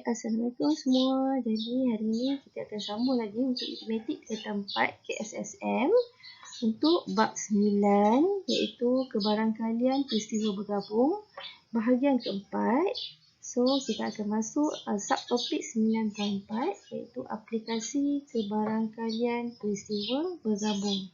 Assalamualaikum semua. Jadi hari ini kita akan sambung lagi untuk matematik tingkatan 4 KSSM untuk bab 9 iaitu kebarangkalian peristiwa bergabung bahagian keempat. So kita akan masuk subtopik 9.4 iaitu aplikasi kebarangkalian peristiwa bergabung.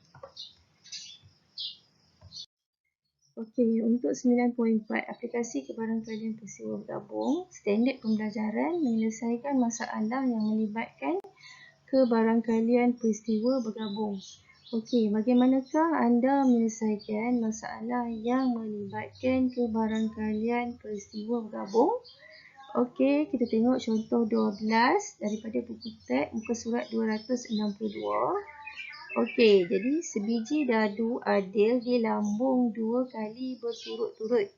Okey, untuk 9.4 aplikasi kebarangkalian peristiwa bergabung, standard pembelajaran menyelesaikan masalah yang melibatkan kebarangkalian peristiwa bergabung. Okey, bagaimanakah anda menyelesaikan masalah yang melibatkan kebarangkalian peristiwa bergabung? Okey, kita tengok contoh 12 daripada buku teks muka surat 262. Okey, jadi sebiji dadu adil dilambung 2 kali berturut-turut.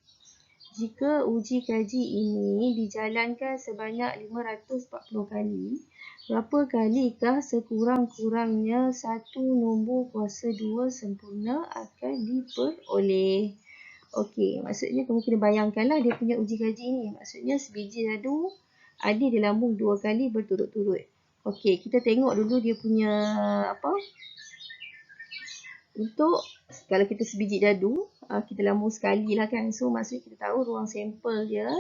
Jika uji kaji ini dijalankan sebanyak 540 kali, berapa kalikah sekurang-kurangnya satu nombor kuasa 2 sempurna akan diperoleh? Okey, maksudnya kamu kena bayangkanlah dia punya uji kaji ni. Maksudnya sebiji dadu adil dilambung 2 kali berturut-turut. Okey, kita tengok dulu dia punya untuk kalau kita sebiji dadu, kita lambung sekali lah kan. So maksudnya kita tahu ruang sampel dia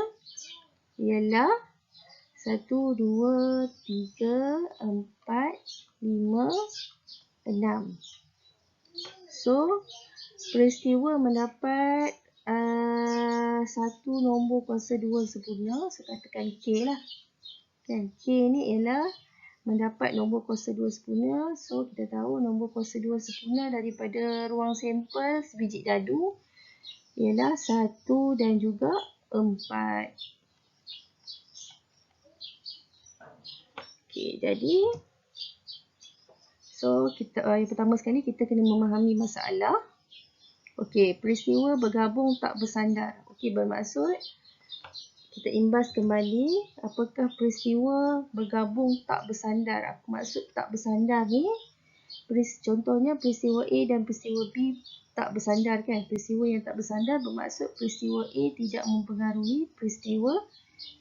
ialah 1, 2, 3, 4, 5, 6. So peristiwa mendapat satu nombor kuasa 2 sempurna. So katakan K lah. Kan? K ni ialah mendapat nombor kuasa 2 sempurna. So kita tahu nombor kuasa 2 sempurna daripada ruang sampel sebiji dadu ialah 1 dan juga 4. Okey, jadi so kita yang pertama sekali kita kena memahami masalah. Okey, peristiwa bergabung tak bersandar. Okey, bermaksud kita imbas kembali apakah peristiwa bergabung tak bersandar. Aku maksud tak bersandar ni contohnya peristiwa A dan peristiwa B tak bersandar kan. Peristiwa yang tak bersandar bermaksud peristiwa A tidak mempengaruhi peristiwa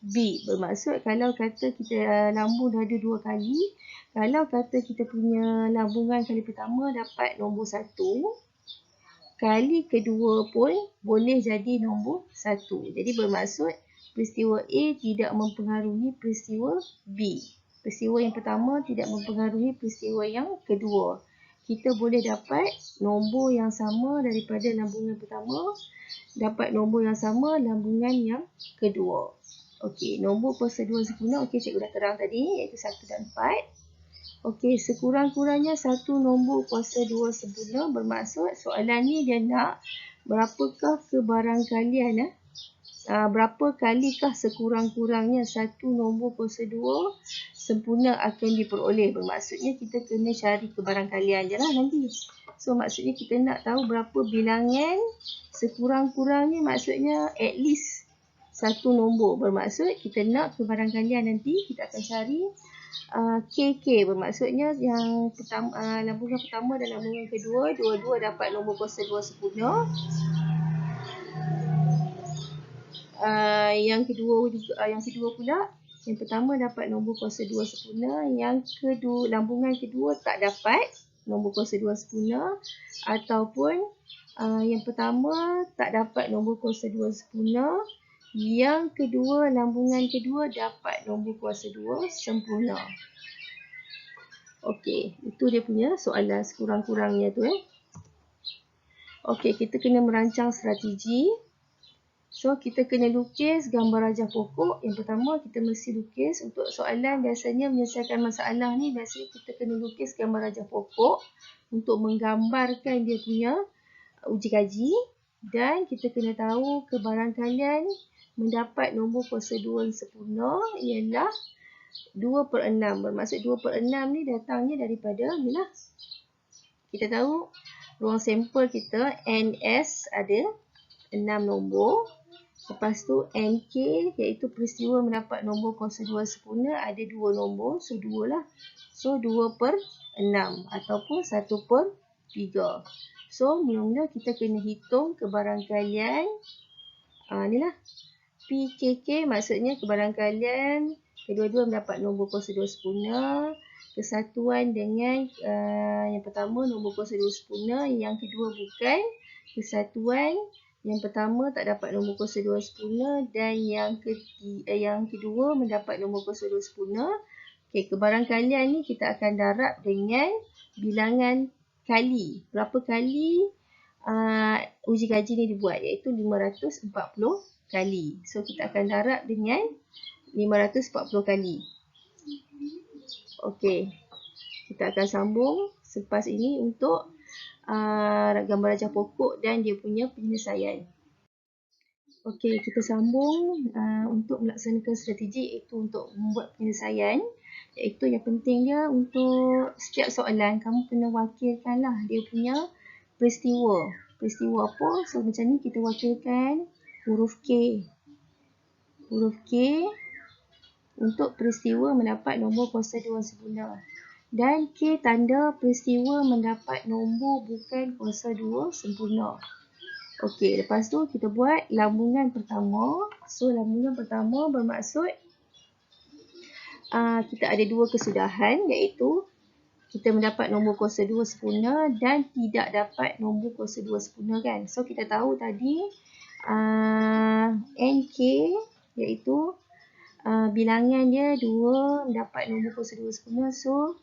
B. Bermaksud kalau kata kita lambung dadu 2 kali, kalau kata kita punya lambungan kali pertama dapat nombor 1, kali kedua pun boleh jadi nombor 1. Jadi bermaksud peristiwa A tidak mempengaruhi peristiwa B. Peristiwa yang pertama tidak mempengaruhi peristiwa yang kedua. Kita boleh dapat nombor yang sama daripada lambungan pertama, dapat nombor yang sama lambungan yang kedua. Okey, nombor kuasa 2 sempurna. Okey, cikgu dah terang tadi iaitu 1 dan 4. Okey, sekurang-kurangnya satu nombor kuasa 2 sempurna bermaksud soalan ni dia nak berapakah kebarangkalian berapa kalikah sekurang-kurangnya satu nombor kuasa 2 sempurna akan diperoleh. Bermaksudnya kita kena cari kebarangkalian je lah nanti. So maksudnya kita nak tahu berapa bilangan sekurang-kurangnya, maksudnya at least satu nombor. Bermaksud kita nak kebarangkalian nanti kita akan cari KK. Bermaksudnya yang pertama, lambungan pertama dan lambungan kedua, dua-dua dapat nombor kuasa 2 sempurna. Yang kedua pula, yang pertama dapat nombor kuasa 2 sempurna, yang kedua lambungan kedua tak dapat nombor kuasa 2 sempurna, ataupun yang pertama tak dapat nombor kuasa 2 sempurna, yang kedua lambungan kedua dapat nombor kuasa 2 sempurna. Okey, itu dia punya soalan sekurang-kurangnya tu. Okey, kita kena merancang strategi. So, kita kena lukis gambar rajah pokok. Yang pertama, kita mesti lukis. Untuk soalan biasanya menyelesaikan masalah ni, biasanya kita kena lukis gambar rajah pokok untuk menggambarkan dia punya uji kaji. Dan kita kena tahu kebarangkalian mendapat nombor kuasa 2 sempurna ialah 2/6. Bermaksud 2/6 ni datangnya daripada ni lah. Kita tahu ruang sampel kita NS ada 6 nombor. Lepas tu NK iaitu peristiwa mendapat nombor kuasa 2 sempurna ada 2 nombor. So 2 lah. So 2/6 ataupun 1/3. So mula-mula kita kena hitung kebarangkalian. Ni lah. PKK maksudnya kebarangkalian Kedua-dua mendapat nombor kuasa 2 sempurna. Kesatuan dengan yang pertama nombor kuasa 2 sempurna, yang kedua bukan. Kesatuan yang pertama tak dapat nombor kuasa 2 sempurna dan yang kedua mendapat nombor kuasa 2 sempurna. Okey, kebarangkalian ni kita akan darab dengan bilangan kali. Berapa kali uji kaji ni dibuat, iaitu 540 kali. So kita akan darab dengan 540 kali. Okey, kita akan sambung selepas ini untuk gambar rajah pokok dan dia punya penyelesaian. Okey, kita sambung untuk melaksanakan strategi, iaitu untuk membuat penyelesaian. Iaitu yang penting dia untuk setiap soalan kamu kena wakilkanlah dia punya peristiwa. Peristiwa apa? So macam ni kita wakilkan huruf K. Huruf K untuk peristiwa mendapat nombor kuasa 2 sempurna. Dan K tanda peristiwa mendapat nombor bukan kuasa 2 sempurna. Okey, lepas tu kita buat lambungan pertama. So lambungan pertama bermaksud kita ada dua kesudahan, iaitu kita mendapat nombor kuasa 2 sempurna dan tidak dapat nombor kuasa 2 sempurna kan. So kita tahu tadi NK iaitu bilangan dia 2 mendapat nombor kuasa 2 sempurna. So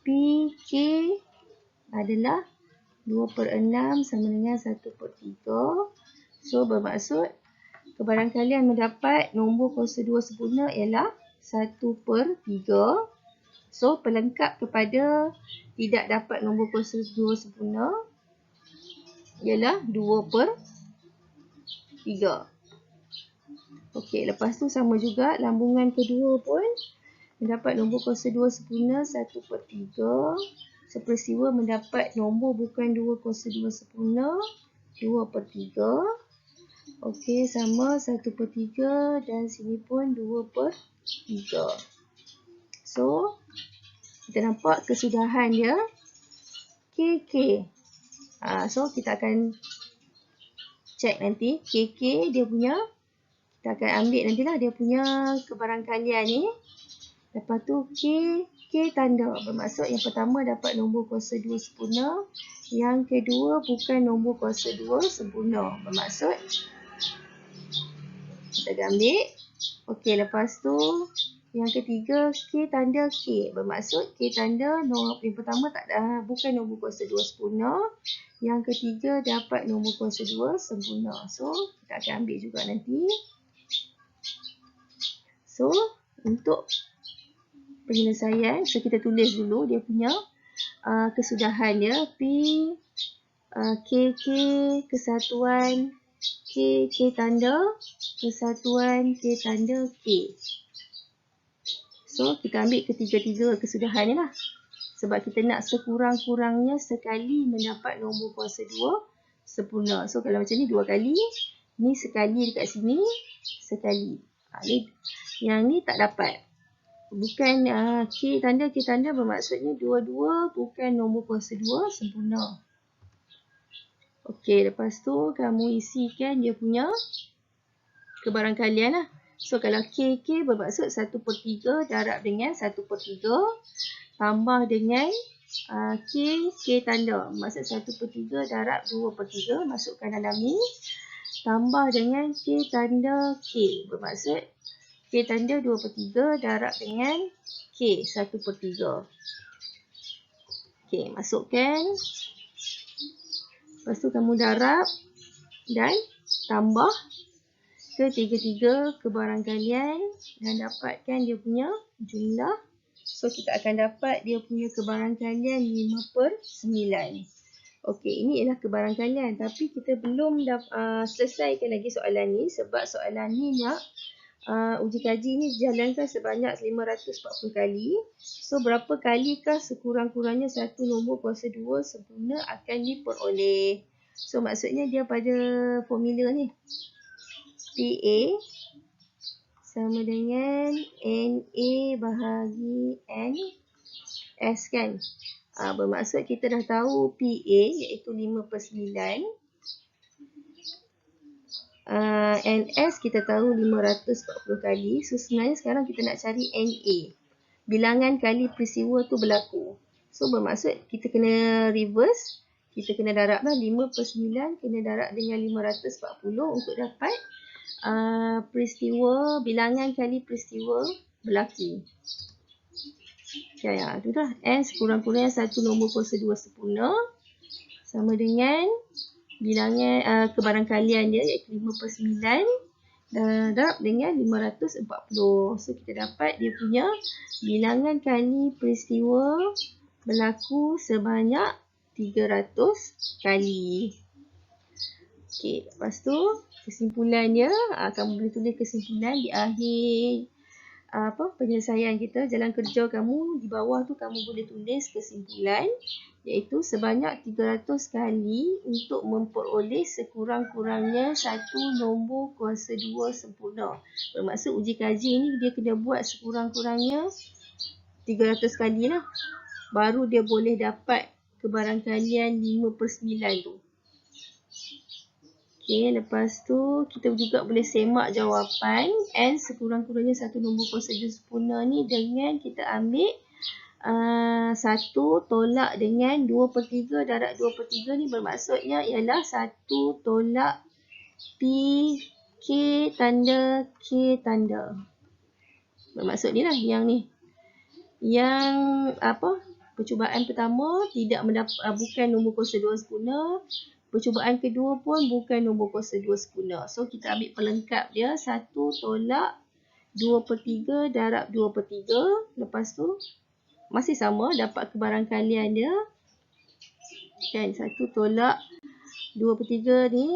PK adalah 2/6 sama dengan 1/3. So bermaksud kebarangkalian mendapat nombor kuasa 2 sempurna ialah 1/3. So pelengkap kepada tidak dapat nombor kuasa 2 sempurna ialah 2/3. Okey, lepas tu sama juga lambungan kedua pun mendapat nombor kuasa 2 sempurna 1/3. So peristiwa mendapat nombor bukan 2 kuasa 2 sempurna 2/3. Okey, sama 1/3 dan sini pun 2/3. So kita nampak kesudahan dia KK. So kita akan cek nanti KK dia punya, kita akan ambil nantilah dia punya kebarangkalian ni. Lepas tu K tanda bermaksud yang pertama dapat nombor kuasa 2 sempurna, yang kedua bukan nombor kuasa 2 sempurna. Bermaksud kita akan ambil. Okey, lepas tu yang ketiga K tanda K. Bermaksud K tanda yang pertama bukan nombor kuasa 2 sempurna, yang ketiga dapat nombor kuasa 2 sempurna. So kita akan ambil juga nanti. So untuk penyelesaian, so kita tulis dulu dia punya kesudahan dia. P KK kesatuan K tanda kesatuan K tanda K. So kita ambil ketiga-tiga kesudahan ni lah. Sebab kita nak sekurang-kurangnya sekali mendapat nombor kuasa 2 sempurna. So kalau macam ni 2 kali, ni sekali dekat sini, sekali. Yang ni tak dapat. Bukan K tanda bermaksudnya dua-dua bukan nombor kuasa 2 sempurna. Okey, lepas tu kamu isikan dia punya kebarangkalian lah. So kalau KK bermaksud 1/3 darab dengan 1/3 tambah dengan K tanda. Maksud 1/3 darab 2/3 masukkan dalam ni. Tambah dengan K tanda K. Bermaksud K tanda 2/3 darab dengan K 1/3. Okey, masukkan. Lepas tu kamu darab dan tambah ketiga-tiga kebarangkalian dan dapatkan dia punya jumlah. So kita akan dapat dia punya kebarangkalian 5/9. Okey, ini ialah kebarangkalian, tapi kita belum selesaikan lagi soalan ni sebab soalan ni nak uji kaji ni dijalankan sebanyak 540 kali. So berapa kalikah sekurang-kurangnya satu nombor kuasa 2 sempurna akan diperoleh. So maksudnya dia pada formula ni PA sama dengan NA bahagi NS kan. Bermaksud kita dah tahu PA iaitu 5/9. Yang NS kita tahu 540 kali. So sebenarnya sekarang kita nak cari NA. Bilangan kali peristiwa tu berlaku. So bermaksud kita kena reverse. Kita kena darablah 5 per 9 kena darab dengan 540 untuk dapat peristiwa, bilangan kali peristiwa berlaku. Ya, itu dah. N sekurang-kurangnya satu nombor kuasa 2 sempurna sama dengan bilangan kebarangkalian dia iaitu 5 per 9 darab dengan 540. So kita dapat dia punya bilangan kali peristiwa berlaku sebanyak 300 kali. Okey, lepas tu kesimpulannya, kamu boleh tulis kesimpulan di akhir penyelesaian kita. Jalan kerja kamu di bawah tu kamu boleh tulis kesimpulan iaitu sebanyak 300 kali untuk memperoleh sekurang-kurangnya satu nombor kuasa 2 sempurna. Bermaksud uji kaji ni dia kena buat sekurang-kurangnya 300 kali lah. Baru dia boleh dapat kebarangkalian 5 per 9 tu. Okey, lepas tu kita juga boleh semak jawapan N sekurang-kurangnya satu nombor kuasa 2 sempurna ni dengan kita ambil 1 tolak dengan 2 per 3 darab 2 per 3 ni bermaksudnya ialah 1 tolak P K tanda K tanda. Bermaksud ni lah yang ni. Yang percubaan pertama tidak bukan nombor kuasa 2 sempurna. Percubaan kedua pun bukan nombor kuasa 2 sempurna. So kita ambil pelengkap dia 1 tolak 2 per 3 darab 2 per 3. Lepas tu masih sama dapat kebarangkalian dia. Kan 1 tolak 2 per 3 ni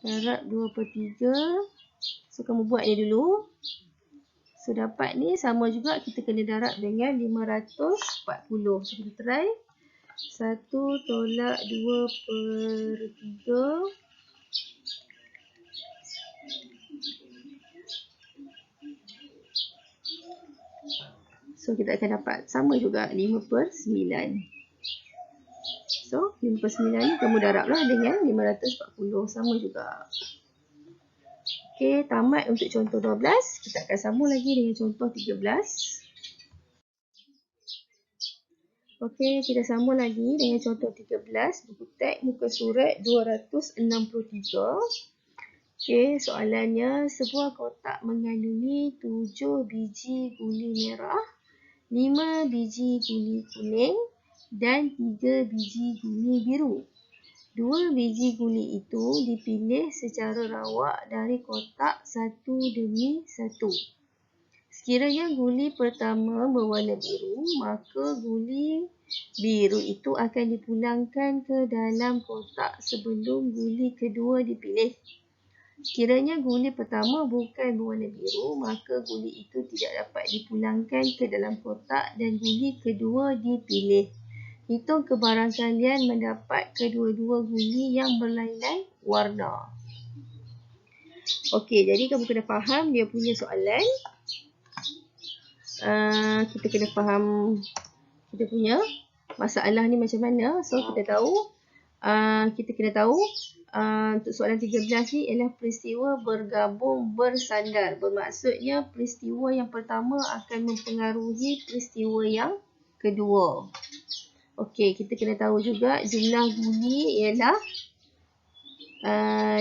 darab 2 per 3. So kamu buat ni dulu. So dapat ni sama juga kita kena darab dengan 540. So kita try. 1 tolak 2 per 3. So kita akan dapat sama juga 5 per 9. So 5 per 9 ni kamu darablah dengan 540. Sama juga. Okey, tamat untuk contoh 12. Kita akan sambung lagi dengan contoh 13. Okey, kita sambung lagi dengan contoh 13. Buku teks muka surat 263. Okey, soalannya sebuah kotak mengandungi 7 biji guli merah, 5 biji guli kuning dan 3 biji guli biru. 2 biji guli itu dipilih secara rawak dari kotak satu demi satu. Sekiranya guli pertama berwarna biru, maka guli biru itu akan dipulangkan ke dalam kotak sebelum guli kedua dipilih. Sekiranya guli pertama bukan berwarna biru, maka guli itu tidak dapat dipulangkan ke dalam kotak dan guli kedua dipilih. Hitung kebarangkalian mendapat kedua-dua guli yang berlainan warna. Okey, jadi kamu kena faham dia punya soalan. Kita kena faham kita punya masalah ni macam mana. So kita kena tahu untuk soalan 13 ni ialah peristiwa bergabung bersandar. Bermaksudnya peristiwa yang pertama akan mempengaruhi peristiwa yang kedua. Okey, kita kena tahu juga jumlah guli ialah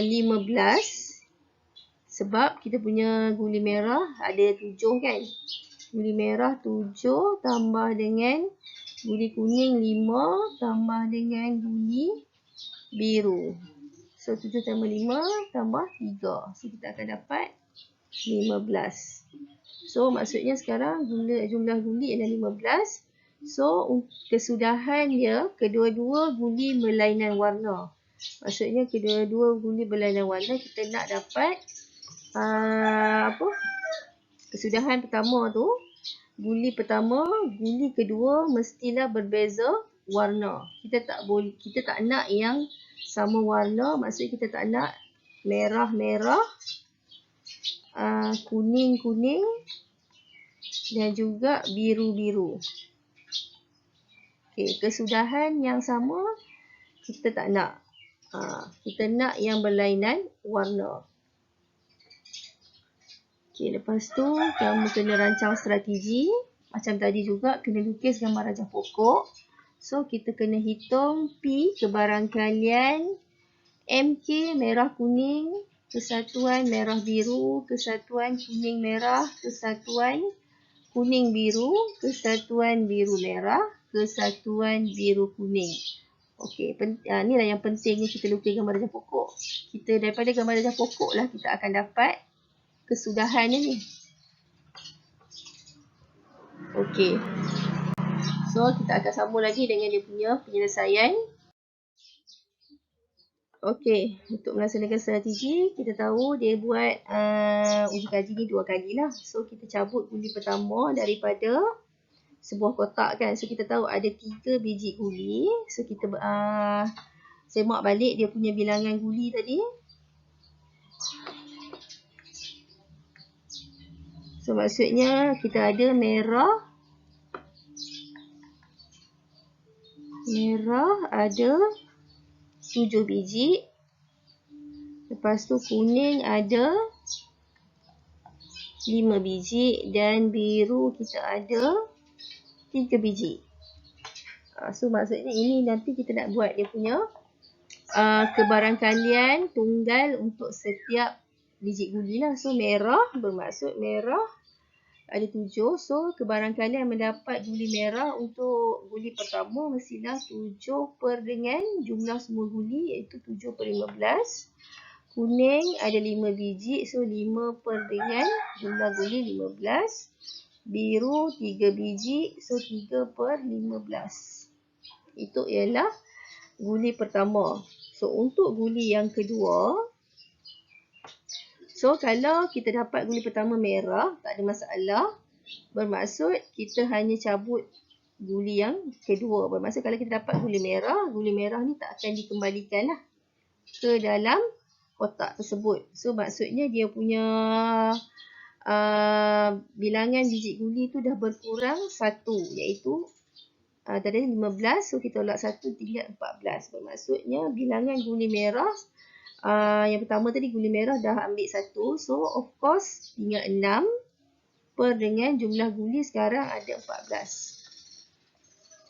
15. Sebab kita punya guli merah ada 7 kan. Guli merah 7 tambah dengan guli kuning 5 tambah dengan guli biru. So 7 tambah 5 tambah 3. So kita akan dapat 15. So maksudnya sekarang jumlah guli ialah 15. So kesudahan dia kedua-dua guli berlainan warna. Maksudnya kedua-dua guli berlainan warna kita nak dapat kesudahan pertama tu, guli pertama, guli kedua mestilah berbeza warna. Kita tak nak yang sama warna, maksudnya kita tak nak merah-merah, kuning-kuning dan juga biru-biru. Okey, kesudahan yang sama kita tak nak. Kita nak yang berlainan warna. Okay, lepas tu kamu kena rancang strategi. Macam tadi juga kena lukis gambar rajah pokok. So kita kena hitung P kebarangkalian MK merah kuning, kesatuan merah biru, kesatuan kuning merah, kesatuan kuning biru, kesatuan biru merah, kesatuan biru kuning. Okey, inilah yang pentingnya kita lukis gambar rajah pokok. Kita daripada gambar rajah pokok lah kita akan dapat kesudahannya ni. Okey. So kita akan sambung lagi dengan dia punya penyelesaian. Okey, untuk melaksanakan strategi, kita tahu dia buat uji kaji ni 2 kali lah. So kita cabut guli pertama daripada sebuah kotak kan. So kita tahu ada 3 biji guli. So kita semak balik dia punya bilangan guli tadi. So maksudnya kita ada merah ada 7 biji. Lepas tu kuning ada 5 biji dan biru kita ada 3 biji. So maksudnya ini nanti kita nak buat dia punya kebarangkalian tunggal untuk setiap biji guli lah. So merah bermaksud merah ada 7. So kebarangkalian mendapat guli merah untuk guli pertama mestilah 7 per dengan jumlah semua guli iaitu 7 per 15. Kuning ada 5 biji. So 5 per dengan jumlah guli 15. Biru 3 biji. So 3 per 15. Itu ialah guli pertama. So untuk guli yang kedua, so kalau kita dapat guli pertama merah, tak ada masalah. Bermaksud kita hanya cabut guli yang kedua. Bermaksud kalau kita dapat guli merah ni tak akan dikembalikan lah ke dalam kotak tersebut. So maksudnya dia punya bilangan biji guli tu dah berkurang 1, iaitu tadi 15. So kita tolak 1 tinggal 14. Bermaksudnya bilangan guli merah yang pertama tadi guli merah dah ambil 1. So of course tinggal 6 per dengan jumlah guli sekarang ada 14.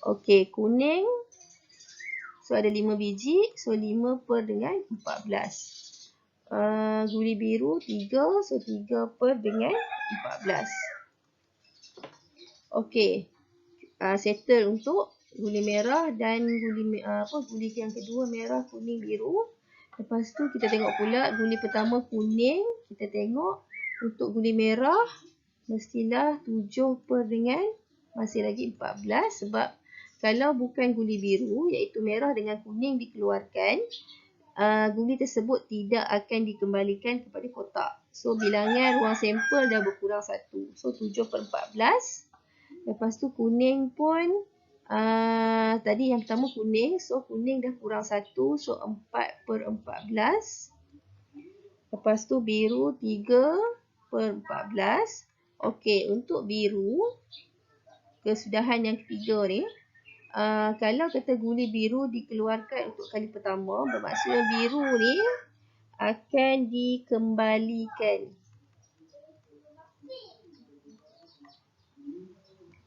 Okey, kuning. So ada 5 biji. So 5 per dengan 14. Guli biru 3. So 3 per dengan 14. Okey. Settle untuk guli merah dan guli yang kedua merah, kuning, biru. Lepas tu kita tengok pula guli pertama kuning. Kita tengok untuk guli merah mestilah 7 per dengan masih lagi 14 sebab kalau bukan guli biru iaitu merah dengan kuning dikeluarkan, guli tersebut tidak akan dikembalikan kepada kotak. So bilangan ruang sampel dah berkurang 1. So 7 per 14. Lepas tu kuning pun tadi yang pertama kuning. So kuning dah kurang 1. So 4 per 14. Lepas tu biru 3 per 14. Okey, untuk biru kesudahan yang ketiga ni, kalau kata guli biru dikeluarkan untuk kali pertama, bermaksudnya biru ni akan dikembalikan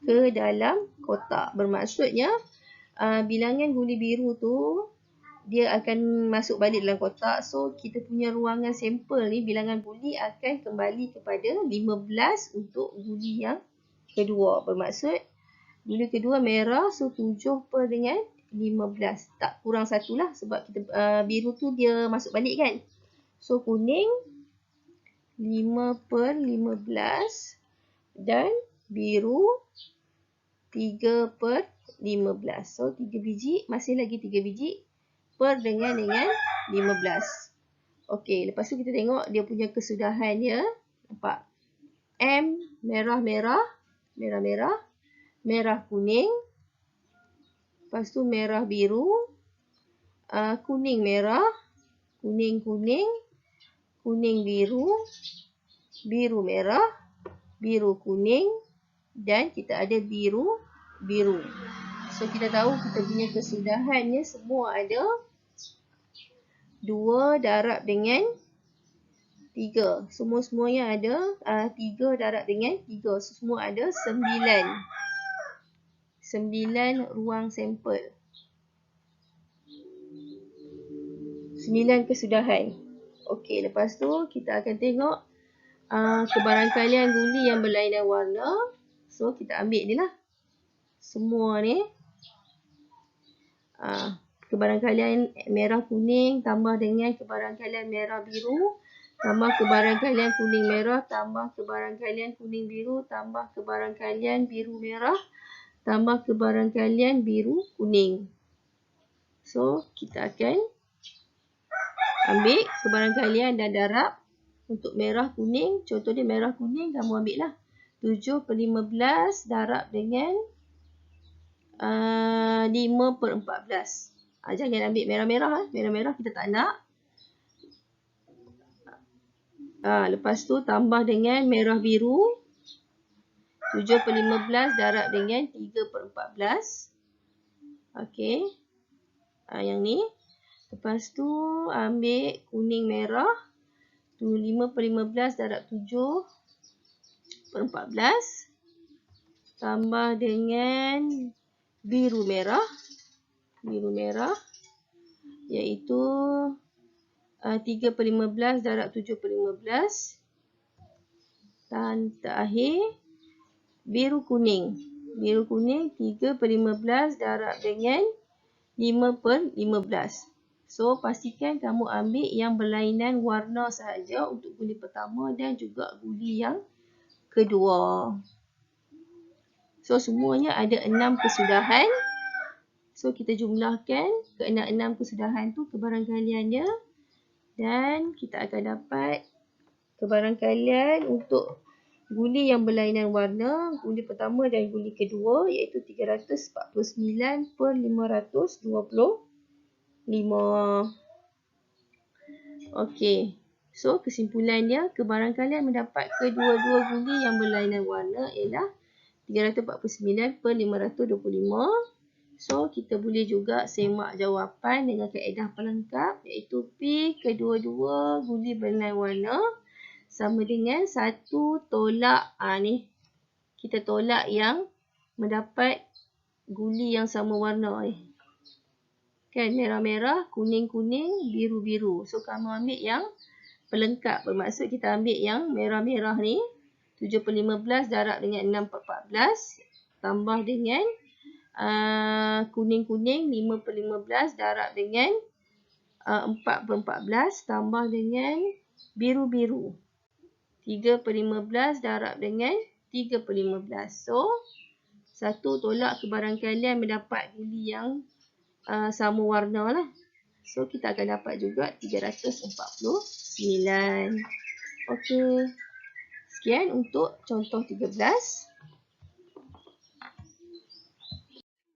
ke dalam kotak. Bermaksudnya bilangan guli biru tu dia akan masuk balik dalam kotak. So kita punya ruangan sampel ni bilangan guli akan kembali kepada 15 untuk guli yang kedua. Bermaksud guli kedua merah. So 7 per dengan 15. Tak kurang 1 lah sebab kita biru tu dia masuk balik kan. So kuning 5 per 15 dan biru 3 per 15. So 3 biji, masih lagi 3 biji per dengan 15. Okey, lepas tu kita tengok dia punya kesudahan dia. Nampak? M merah-merah, merah-merah, merah kuning. Lepas tu merah biru, kuning merah, kuning kuning, kuning biru, biru merah, biru kuning. Dan kita ada biru, biru. So kita tahu kita punya kesudahannya semua ada 2 darab dengan 3. Semua-semuanya ada 3 darab dengan 3. So, semua ada 9. 9 ruang sampel. 9 kesudahan. Okey, lepas tu kita akan tengok kebarangkalian guli yang berlainan warna. So, kita ambil ni lah. Semua ni. Kebarangkalian merah kuning tambah dengan kebarangkalian merah biru. Tambah kebarangkalian kuning merah. Tambah kebarangkalian kuning biru. Tambah kebarangkalian biru merah. Tambah kebarangkalian biru kuning. So, kita akan ambil kebarangkalian dan darab untuk merah kuning. Contoh dia merah kuning, kamu ambil lah 7/15 darab dengan 5/14. Jangan ambil merah-merah. Merah-merah kita tak nak. Lepas tu tambah dengan merah biru. 7/15 darab dengan 3/14. Okey. Yang ni. Lepas tu ambil kuning merah. 5/15 darab 7/14. Tambah dengan biru merah. Biru merah. Iaitu 3/15 darab 7/15. Dan terakhir biru kuning. Biru kuning 3/15 darab dengan 5/15. So, pastikan kamu ambil yang berlainan warna sahaja untuk guli pertama dan juga guli yang kedua. So, semuanya ada 6 kesudahan. So, kita jumlahkan ke 6 kesudahan tu kebarangkaliannya. Dan kita akan dapat kebarangkalian untuk guli yang berlainan warna, guli pertama dan guli kedua, iaitu 349/525. Okey. So, kesimpulannya, kebarangkalian mendapat kedua-dua guli yang berlainan warna ialah 349/525. So, kita boleh juga semak jawapan dengan kaedah pelengkap, iaitu P kedua-dua guli berlainan warna sama dengan 1 tolak. Ni kita tolak yang mendapat guli yang sama warna ni. Kan, merah-merah, kuning-kuning, biru-biru. So, kamu ambil yang pelengkap. Bermaksud kita ambil yang merah-merah ni. 7/15 darab dengan 6/14. Tambah dengan kuning-kuning 5/15 darab dengan 4/14. Tambah dengan biru-biru 3/15 darab dengan 3/15. So, 1 tolak kebarangkalian mendapat guli yang sama warna lah. So, kita akan dapat juga 349. Okey. Sekian untuk contoh 13.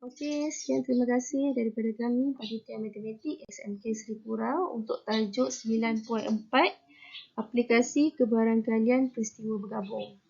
Okey, sekian terima kasih daripada kami Panitia Matematik SMK Seri Kurau untuk tajuk 9.4 aplikasi kebarangkalian peristiwa bergabung.